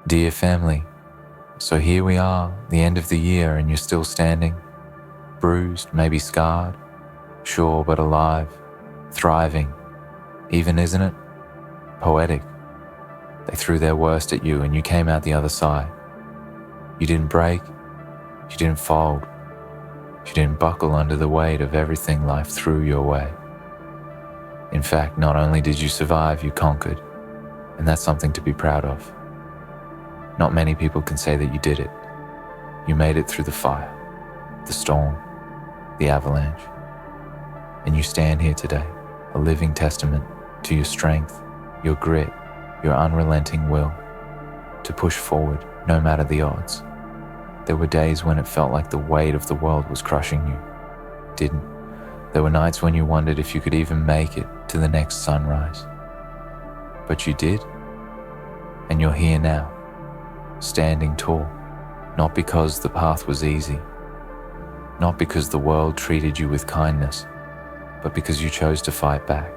Dear family, so here we are, the end of the year, and you're still standing, bruised, maybe scarred, sure but alive, thriving, even, isn't it? Poetic. They threw their worst at you and you came out the other side. You didn't break, you didn't fold, you didn't buckle under the weight of everything life threw your way. In fact, not only did you survive, you conquered, and that's something to be proud of. Not many people can say that you did it. You made it through the fire, the storm, the avalanche, and you stand here today, a living testament to your strength, your grit, your unrelenting will to push forward no matter the odds. There were days when it felt like the weight of the world was crushing you. It didn't. There were nights when you wondered if you could even make it to the next sunrise. But you did, and you're here now, standing tall, not because the path was easy, not because the world treated you with kindness, but because you chose to fight back.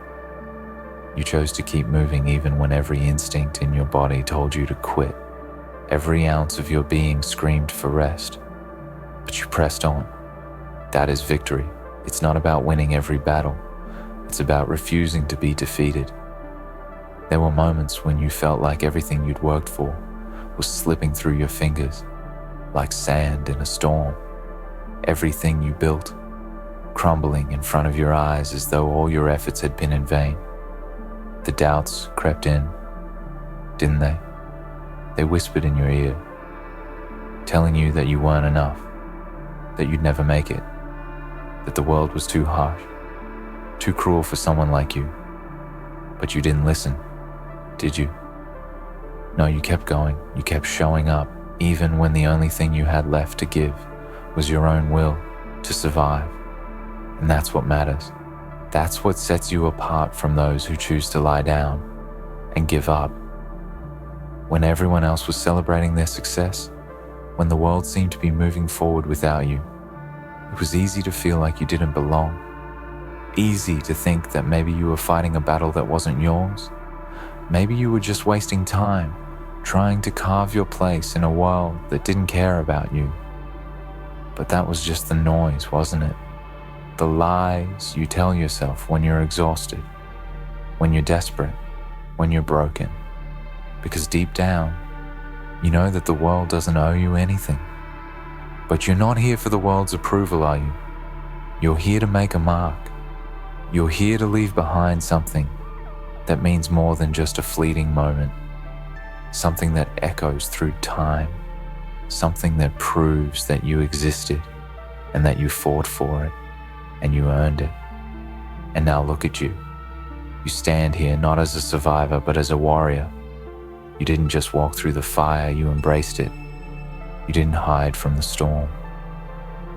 You chose to keep moving even when every instinct in your body told you to quit. Every ounce of your being screamed for rest, but you pressed on. That is victory. It's not about winning every battle. It's about refusing to be defeated. There were moments when you felt like everything you'd worked for was slipping through your fingers, like sand in a storm. Everything you built, crumbling in front of your eyes as though all your efforts had been in vain. The doubts crept in, didn't they? They whispered in your ear, telling you that you weren't enough, that you'd never make it, that the world was too harsh, too cruel for someone like you. But you didn't listen, did you? No, you kept going, you kept showing up, even when the only thing you had left to give was your own will to survive. And that's what matters. That's what sets you apart from those who choose to lie down and give up. When everyone else was celebrating their success, when the world seemed to be moving forward without you, it was easy to feel like you didn't belong. Easy to think that maybe you were fighting a battle that wasn't yours. Maybe you were just wasting time trying to carve your place in a world that didn't care about you. But that was just the noise, wasn't it? The lies you tell yourself when you're exhausted, when you're desperate, when you're broken. Because deep down, you know that the world doesn't owe you anything. But you're not here for the world's approval, are you? You're here to make a mark. You're here to leave behind something that means more than just a fleeting moment. Something that echoes through time. Something that proves that you existed and that you fought for it and you earned it. And now look at you. You stand here not as a survivor but as a warrior. You didn't just walk through the fire, you embraced it. You didn't hide from the storm.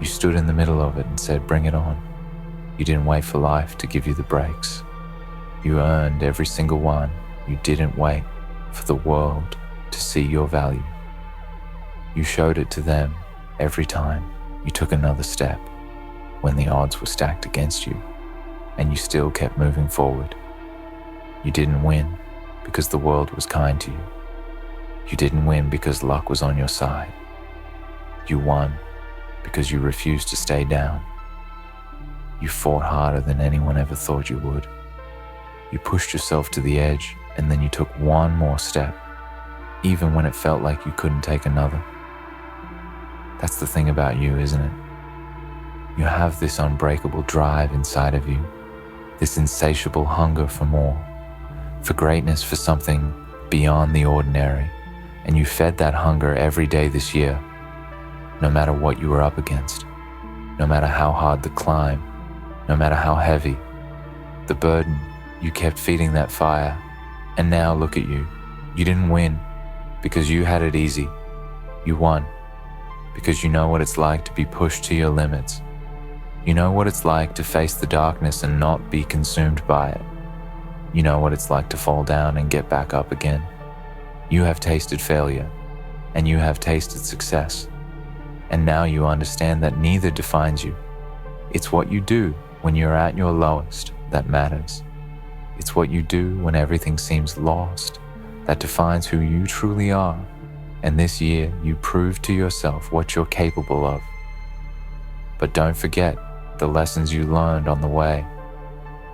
You stood in the middle of it and said, bring it on. You didn't wait for life to give you the breaks. You earned every single one. You didn't wait for the world to see your value. You showed it to them every time you took another step when the odds were stacked against you, and you still kept moving forward. You didn't win because the world was kind to you. You didn't win because luck was on your side. You won because you refused to stay down. You fought harder than anyone ever thought you would. You pushed yourself to the edge, and then you took one more step, even when it felt like you couldn't take another. That's the thing about you, isn't it? You have this unbreakable drive inside of you, this insatiable hunger for more, for greatness, for something beyond the ordinary, and you fed that hunger every day this year, no matter what you were up against, no matter how hard the climb, no matter how heavy the burden. You kept feeding that fire, and now look at you. You didn't win because you had it easy. You won because you know what it's like to be pushed to your limits. You know what it's like to face the darkness and not be consumed by it. You know what it's like to fall down and get back up again. You have tasted failure, and you have tasted success. And now you understand that neither defines you. It's what you do when you're at your lowest that matters. It's what you do when everything seems lost that defines who you truly are. And this year, you prove to yourself what you're capable of. But don't forget the lessons you learned on the way.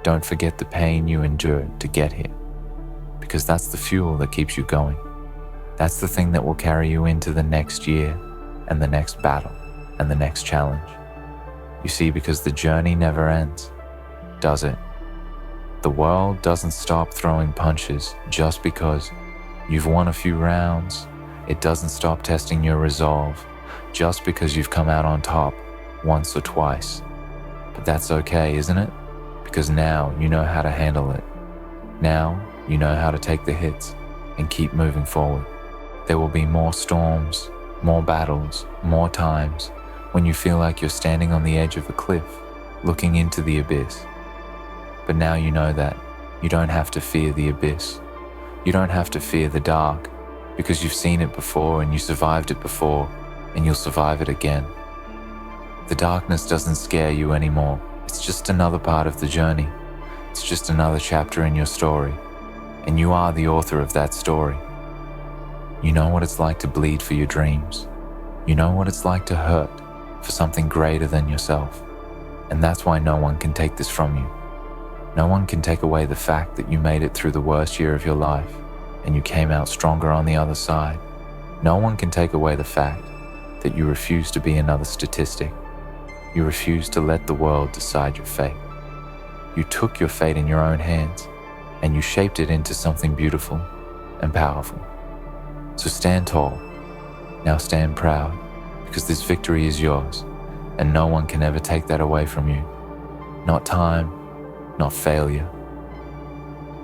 Don't forget the pain you endured to get here, because that's the fuel that keeps you going. That's the thing that will carry you into the next year and the next battle and the next challenge. You see, because the journey never ends, does it? The world doesn't stop throwing punches just because you've won a few rounds. It doesn't stop testing your resolve just because you've come out on top once or twice. But that's okay, isn't it? Because now you know how to handle it. Now you know how to take the hits and keep moving forward. There will be more storms, more battles, more times when you feel like you're standing on the edge of a cliff, looking into the abyss. But now you know that you don't have to fear the abyss. You don't have to fear the dark, because you've seen it before and you survived it before, and you'll survive it again. The darkness doesn't scare you anymore. It's just another part of the journey. It's just another chapter in your story, and you are the author of that story. You know what it's like to bleed for your dreams. You know what it's like to hurt for something greater than yourself. And that's why no one can take this from you. No one can take away the fact that you made it through the worst year of your life and you came out stronger on the other side. No one can take away the fact that you refuse to be another statistic. You refuse to let the world decide your fate. You took your fate in your own hands and you shaped it into something beautiful and powerful. So stand tall, now stand proud, because this victory is yours and no one can ever take that away from you. Not time, not failure,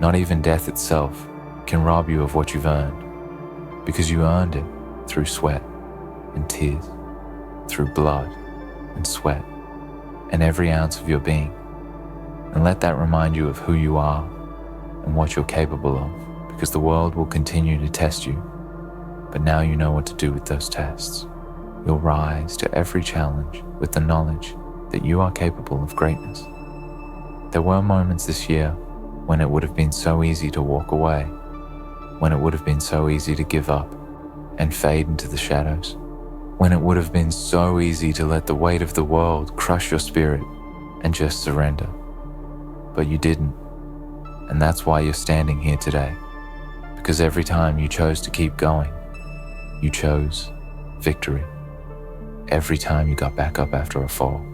not even death itself can rob you of what you've earned, because you earned it through sweat and tears, through blood and sweat and every ounce of your being. And let that remind you of who you are and what you're capable of, because the world will continue to test you, but now you know what to do with those tests. You'll rise to every challenge with the knowledge that you are capable of greatness. There were moments this year when it would have been so easy to walk away, when it would have been so easy to give up and fade into the shadows, when it would have been so easy to let the weight of the world crush your spirit and just surrender. But you didn't, and that's why you're standing here today, because every time you chose to keep going, you chose victory. Every time you got back up after a fall,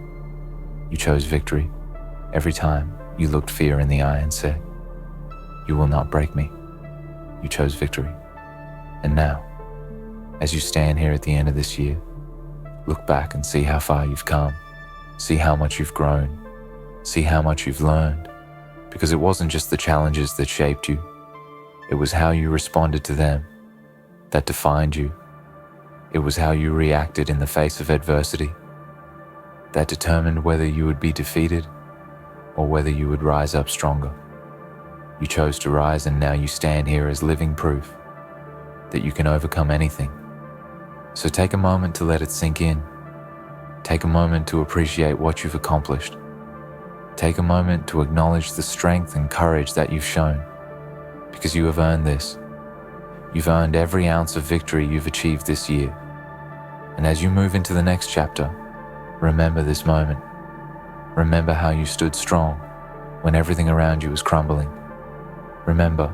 you chose victory. Every time you looked fear in the eye and said, "You will not break me," you chose victory. And now, as you stand here at the end of this year, look back and see how far you've come. See how much you've grown. See how much you've learned. Because it wasn't just the challenges that shaped you. It was how you responded to them that defined you. It was how you reacted in the face of adversity that determined whether you would be defeated or whether you would rise up stronger. You chose to rise, and now you stand here as living proof that you can overcome anything. So take a moment to let it sink in. Take a moment to appreciate what you've accomplished. Take a moment to acknowledge the strength and courage that you've shown, because you have earned this. You've earned every ounce of victory you've achieved this year. And as you move into the next chapter, remember this moment. Remember how you stood strong when everything around you was crumbling. Remember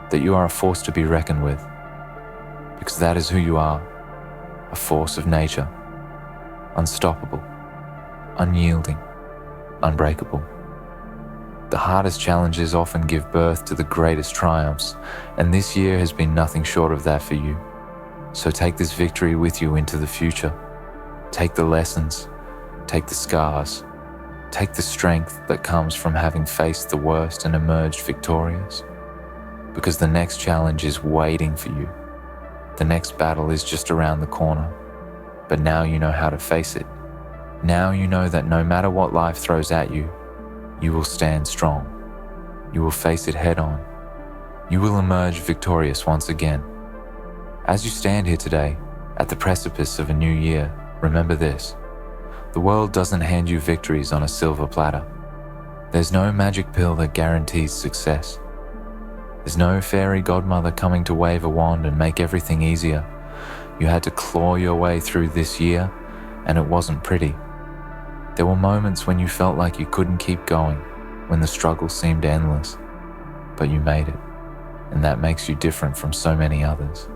that you are a force to be reckoned with, because that is who you are, a force of nature, unstoppable, unyielding, unbreakable. The hardest challenges often give birth to the greatest triumphs, and this year has been nothing short of that for you. So take this victory with you into the future. Take the lessons, take the scars, take the strength that comes from having faced the worst and emerged victorious. Because the next challenge is waiting for you. The next battle is just around the corner. But now you know how to face it. Now you know that no matter what life throws at you, you will stand strong. You will face it head on. You will emerge victorious once again. As you stand here today, at the precipice of a new year, remember this. The world doesn't hand you victories on a silver platter. There's no magic pill that guarantees success. There's no fairy godmother coming to wave a wand and make everything easier, You had to claw your way through this year, and it wasn't pretty. There were moments when you felt like you couldn't keep going, when the struggle seemed endless, but you made it, and that makes you different from so many others.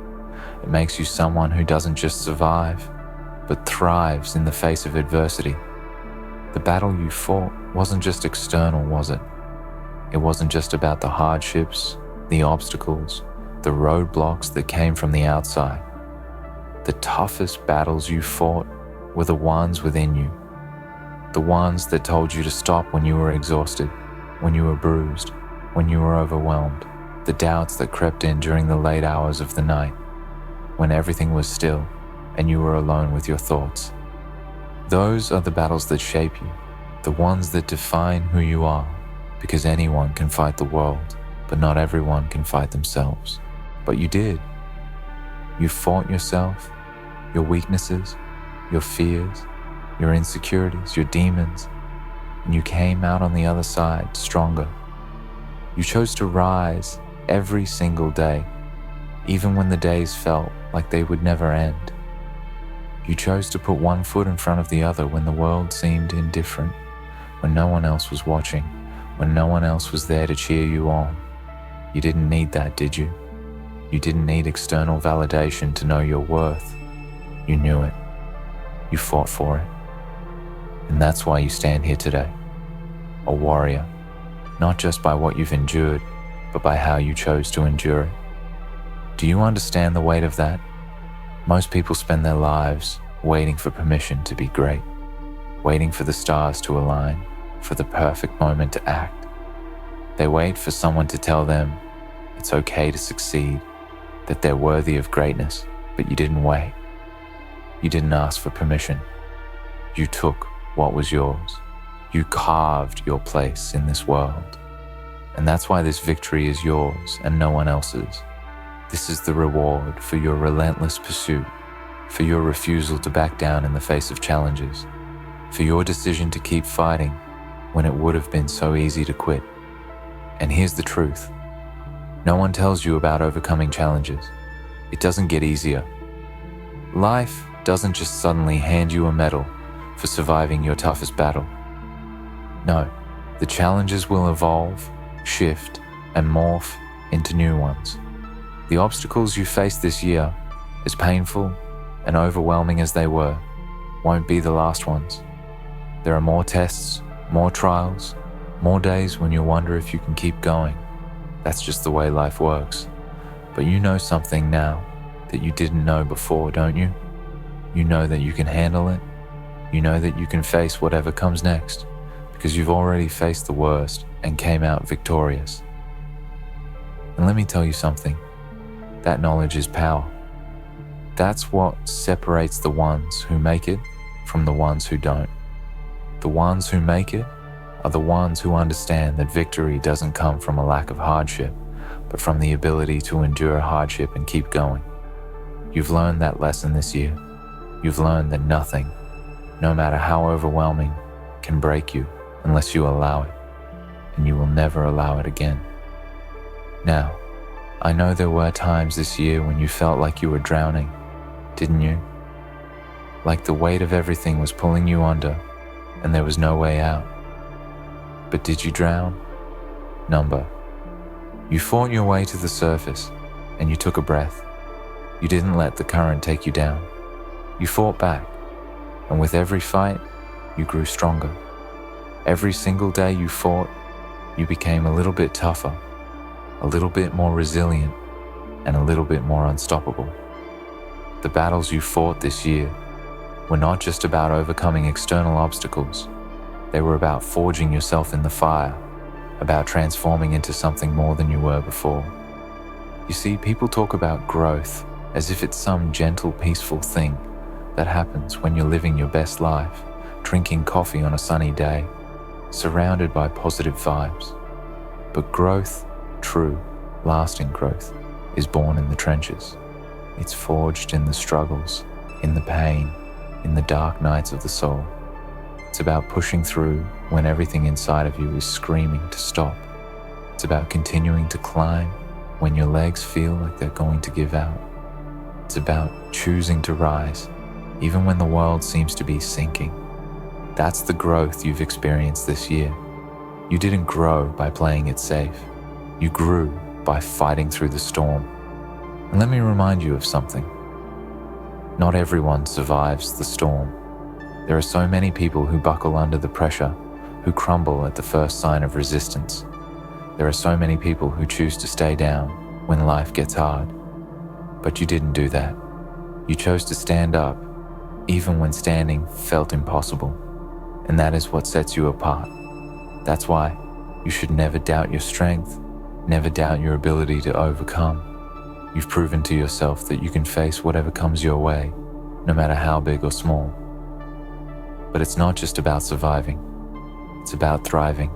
It makes you someone who doesn't just survive, but thrives in the face of adversity. The battle you fought wasn't just external, was it? It wasn't just about the hardships, the obstacles, the roadblocks that came from the outside. The toughest battles you fought were the ones within you. The ones that told you to stop when you were exhausted, when you were bruised, when you were overwhelmed. The doubts that crept in during the late hours of the night, when everything was still and you were alone with your thoughts. Those are the battles that shape you, the ones that define who you are, because anyone can fight the world, but not everyone can fight themselves. But you did. You fought yourself, your weaknesses, your fears, your insecurities, your demons, and you came out on the other side stronger. You chose to rise every single day, even when the days felt like they would never end. You chose to put one foot in front of the other when the world seemed indifferent, when no one else was watching, when no one else was there to cheer you on. You didn't need that, did you? You didn't need external validation to know your worth. You knew it. You fought for it. And that's why you stand here today, a warrior, not just by what you've endured, but by how you chose to endure it. Do you understand the weight of that? Most people spend their lives waiting for permission to be great, waiting for the stars to align, for the perfect moment to act. They wait for someone to tell them it's okay to succeed, that they're worthy of greatness, but you didn't wait. You didn't ask for permission. You took what was yours. You carved your place in this world. And that's why this victory is yours and no one else's. This is the reward for your relentless pursuit, for your refusal to back down in the face of challenges, for your decision to keep fighting when it would have been so easy to quit. And here's the truth. No one tells you about overcoming challenges. It doesn't get easier. Life doesn't just suddenly hand you a medal for surviving your toughest battle. No, the challenges will evolve, shift, and morph into new ones. The obstacles you face this year, as painful and overwhelming as they were, won't be the last ones. There are more tests, more trials, more days when you wonder if you can keep going. That's just the way life works. But you know something now that you didn't know before, don't you? You know that you can handle it. You know that you can face whatever comes next, because you've already faced the worst and came out victorious. And let me tell you something. That knowledge is power. That's what separates the ones who make it from the ones who don't. The ones who make it are the ones who understand that victory doesn't come from a lack of hardship, but from the ability to endure hardship and keep going. You've learned that lesson this year. You've learned that nothing, no matter how overwhelming, can break you unless you allow it, and you will never allow it again. Now, I know there were times this year when you felt like you were drowning, didn't you? Like the weight of everything was pulling you under and there was no way out. But did you drown? Number. You fought your way to the surface and you took a breath. You didn't let the current take you down. You fought back, and with every fight, you grew stronger. Every single day you fought, you became a little bit tougher, a little bit more resilient, and a little bit more unstoppable. The battles you fought this year were not just about overcoming external obstacles. They were about forging yourself in the fire, about transforming into something more than you were before. You see, people talk about growth as if it's some gentle, peaceful thing that happens when you're living your best life, drinking coffee on a sunny day, surrounded by positive vibes. But growth, true, lasting growth, is born in the trenches. It's forged in the struggles, in the pain, in the dark nights of the soul. It's about pushing through when everything inside of you is screaming to stop. It's about continuing to climb when your legs feel like they're going to give out. It's about choosing to rise, even when the world seems to be sinking. That's the growth you've experienced this year. You didn't grow by playing it safe. You grew by fighting through the storm. And let me remind you of something. Not everyone survives the storm. There are so many people who buckle under the pressure, who crumble at the first sign of resistance. There are so many people who choose to stay down when life gets hard. But you didn't do that. You chose to stand up, even when standing felt impossible. And that is what sets you apart. That's why you should never doubt your strength, never doubt your ability to overcome. You've proven to yourself that you can face whatever comes your way, no matter how big or small. But it's not just about surviving. It's about thriving.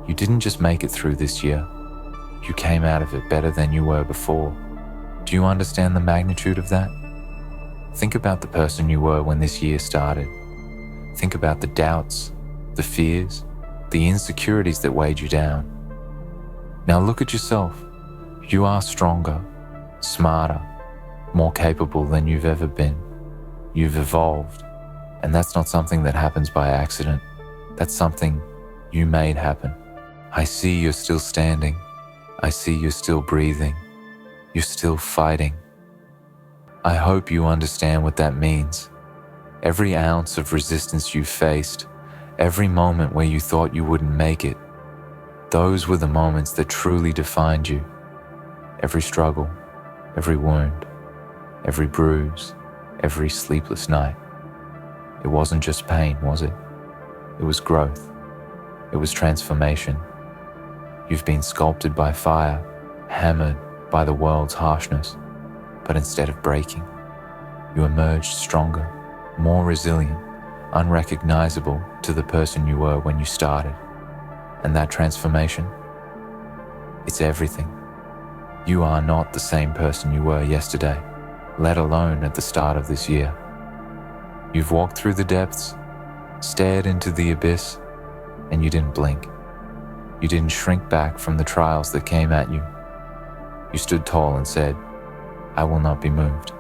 You didn't just make it through this year. You came out of it better than you were before. Do you understand the magnitude of that? Think about the person you were when this year started. Think about the doubts, the fears, the insecurities that weighed you down. Now look at yourself. You are stronger, smarter, more capable than you've ever been. You've evolved, and that's not something that happens by accident. That's something you made happen. I see you're still standing. I see you're still breathing. You're still fighting. I hope you understand what that means. Every ounce of resistance you faced, every moment where you thought you wouldn't make it, those were the moments that truly defined you. Every struggle, every wound, every bruise, every sleepless night. It wasn't just pain, was it? It was growth. It was transformation. You've been sculpted by fire, hammered by the world's harshness, but instead of breaking, you emerged stronger, more resilient, unrecognizable to the person you were when you started. And that transformation, it's everything. You are not the same person you were yesterday, let alone at the start of this year. You've walked through the depths, stared into the abyss, and you didn't blink. You didn't shrink back from the trials that came at you. You stood tall and said, I will not be moved.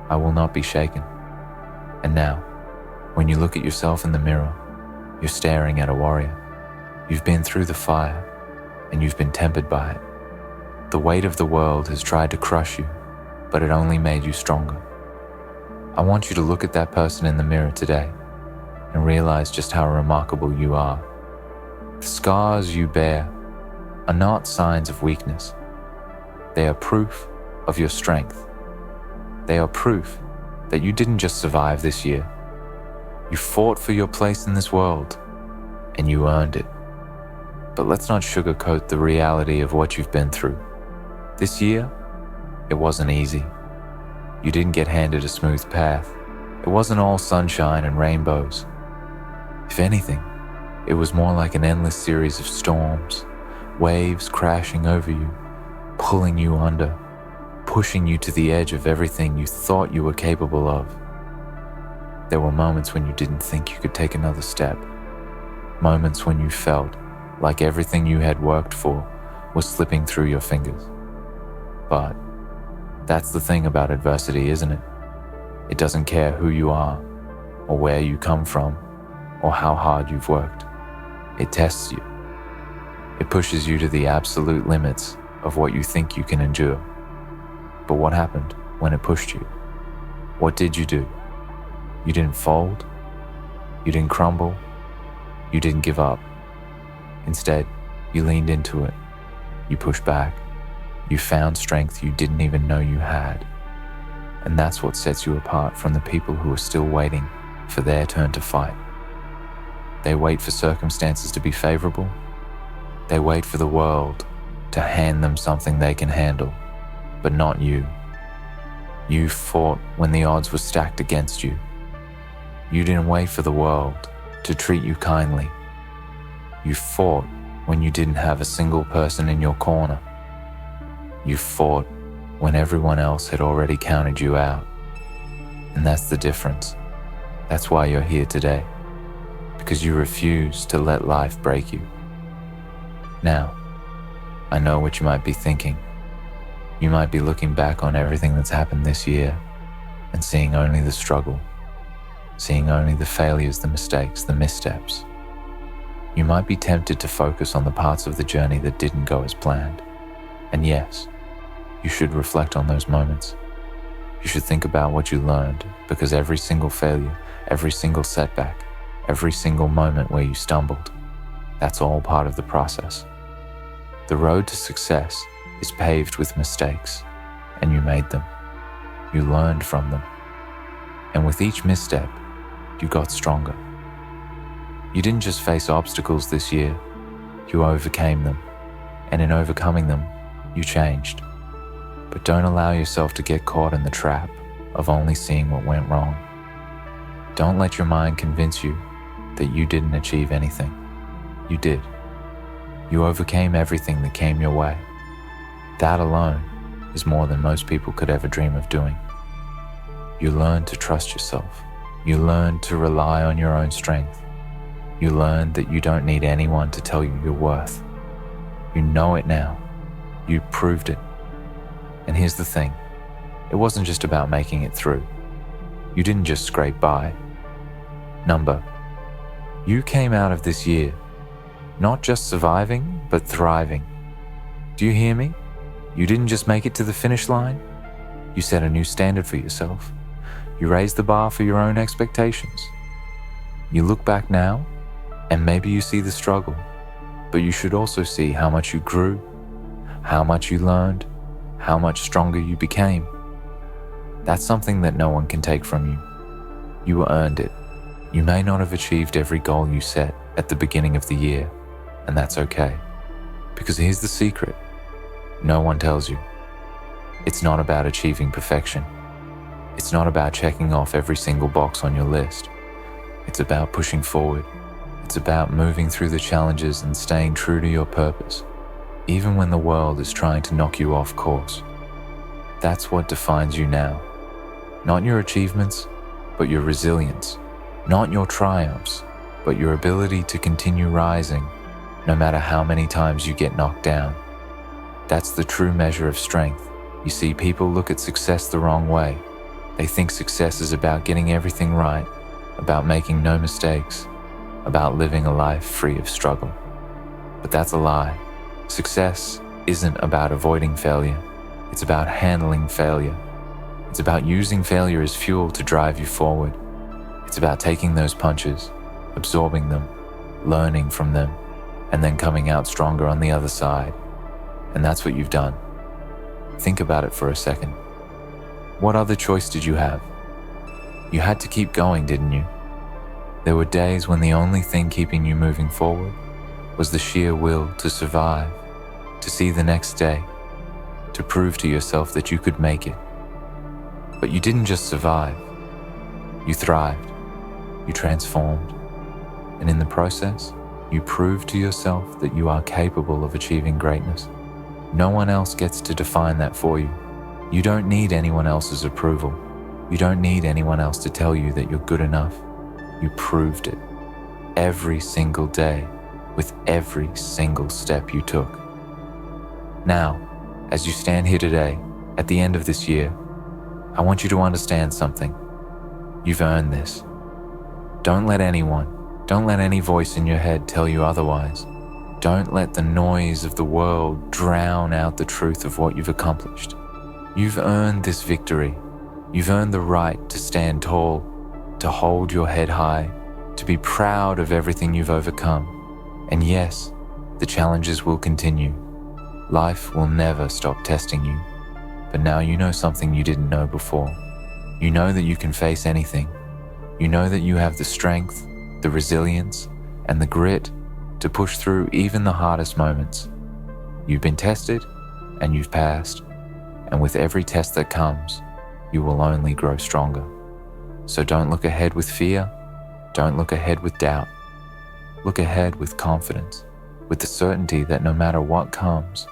I will not be shaken. And now, when you look at yourself in the mirror, you're staring at a warrior. You've been through the fire, and you've been tempered by it. The weight of the world has tried to crush you, but it only made you stronger. I want you to look at that person in the mirror today and realize just how remarkable you are. The scars you bear are not signs of weakness. They are proof of your strength. They are proof that you didn't just survive this year. You fought for your place in this world, and you earned it. But let's not sugarcoat the reality of what you've been through. This year, it wasn't easy. You didn't get handed a smooth path. It wasn't all sunshine and rainbows. If anything, it was more like an endless series of storms, waves crashing over you, pulling you under, pushing you to the edge of everything you thought you were capable of. There were moments when you didn't think you could take another step. Moments when you felt like everything you had worked for was slipping through your fingers. But that's the thing about adversity, isn't it? It doesn't care who you are, or where you come from, or how hard you've worked. It tests you. It pushes you to the absolute limits of what you think you can endure. But what happened when it pushed you? What did you do? You didn't fold. You didn't crumble. You didn't give up. Instead, you leaned into it. You pushed back. You found strength you didn't even know you had. And that's what sets you apart from the people who are still waiting for their turn to fight. They wait for circumstances to be favorable. They wait for the world to hand them something they can handle, but not you. You fought when the odds were stacked against you. You didn't wait for the world to treat you kindly. You fought when you didn't have a single person in your corner. You fought when everyone else had already counted you out. And that's the difference. That's why you're here today. Because you refuse to let life break you. Now, I know what you might be thinking. You might be looking back on everything that's happened this year and seeing only the struggle, seeing only the failures, the mistakes, the missteps. You might be tempted to focus on the parts of the journey that didn't go as planned. And yes, you should reflect on those moments. You should think about what you learned, because every single failure, every single setback, every single moment where you stumbled, that's all part of the process. The road to success is paved with mistakes, and you made them. You learned from them. And with each misstep, you got stronger. You didn't just face obstacles this year, you overcame them. And in overcoming them, you changed. But don't allow yourself to get caught in the trap of only seeing what went wrong. Don't let your mind convince you that you didn't achieve anything. You did. You overcame everything that came your way. That alone is more than most people could ever dream of doing. You learned to trust yourself. You learned to rely on your own strength. You learned that you don't need anyone to tell you your worth. You know it now. You proved it. And here's the thing. It wasn't just about making it through. You didn't just scrape by. You came out of this year not just surviving, but thriving. Do you hear me? You didn't just make it to the finish line. You set a new standard for yourself. You raised the bar for your own expectations. You look back now, and maybe you see the struggle, but you should also see how much you grew, how much you learned, how much stronger you became. That's something that no one can take from you. You earned it. You may not have achieved every goal you set at the beginning of the year, and that's okay. Because here's the secret. No one tells you. It's not about achieving perfection. It's not about checking off every single box on your list. It's about pushing forward. It's about moving through the challenges and staying true to your purpose, even when the world is trying to knock you off course. That's what defines you now. Not your achievements, but your resilience. Not your triumphs, but your ability to continue rising, no matter how many times you get knocked down. That's the true measure of strength. You see, people look at success the wrong way. They think success is about getting everything right, about making no mistakes, about living a life free of struggle. But that's a lie. Success isn't about avoiding failure. It's about handling failure. It's about using failure as fuel to drive you forward. It's about taking those punches, absorbing them, learning from them, and then coming out stronger on the other side. And that's what you've done. Think about it for a second. What other choice did you have? You had to keep going, didn't you? There were days when the only thing keeping you moving forward was the sheer will to survive, to see the next day, to prove to yourself that you could make it. But you didn't just survive. You thrived. You transformed. And in the process, you proved to yourself that you are capable of achieving greatness. No one else gets to define that for you. You don't need anyone else's approval. You don't need anyone else to tell you that you're good enough. You proved it every single day with every single step you took. Now, as you stand here today, at the end of this year, I want you to understand something. You've earned this. Don't let any voice in your head tell you otherwise. Don't let the noise of the world drown out the truth of what you've accomplished. You've earned this victory. You've earned the right to stand tall, to hold your head high, to be proud of everything you've overcome. And yes, the challenges will continue. Life will never stop testing you. But now you know something you didn't know before. You know that you can face anything. You know that you have the strength, the resilience, and the grit to push through even the hardest moments. You've been tested, and you've passed. And with every test that comes, you will only grow stronger. So don't look ahead with fear. Don't look ahead with doubt. Look ahead with confidence, with the certainty that no matter what comes,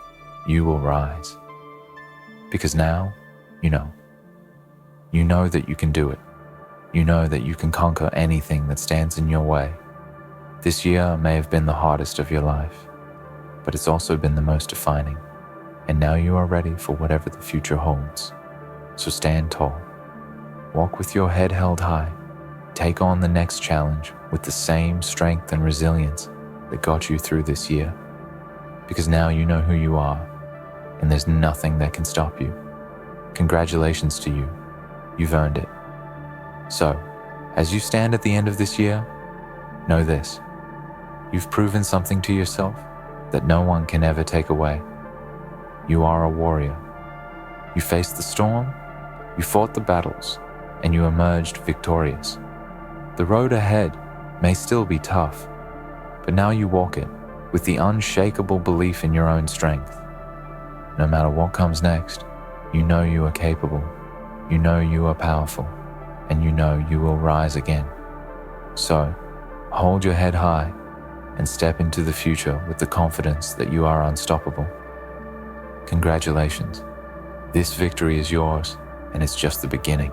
you will rise. Because now, you know. You know that you can do it. You know that you can conquer anything that stands in your way. This year may have been the hardest of your life, but it's also been the most defining. And now you are ready for whatever the future holds. So stand tall. Walk with your head held high. Take on the next challenge with the same strength and resilience that got you through this year. Because now you know who you are, and there's nothing that can stop you. Congratulations to you. You've earned it. So, as you stand at the end of this year, know this. You've proven something to yourself that no one can ever take away. You are a warrior. You faced the storm, you fought the battles, and you emerged victorious. The road ahead may still be tough, but now you walk it with the unshakable belief in your own strength. No matter what comes next, you know you are capable, you know you are powerful, and you know you will rise again. So, hold your head high and step into the future with the confidence that you are unstoppable. Congratulations. This victory is yours, and it's just the beginning.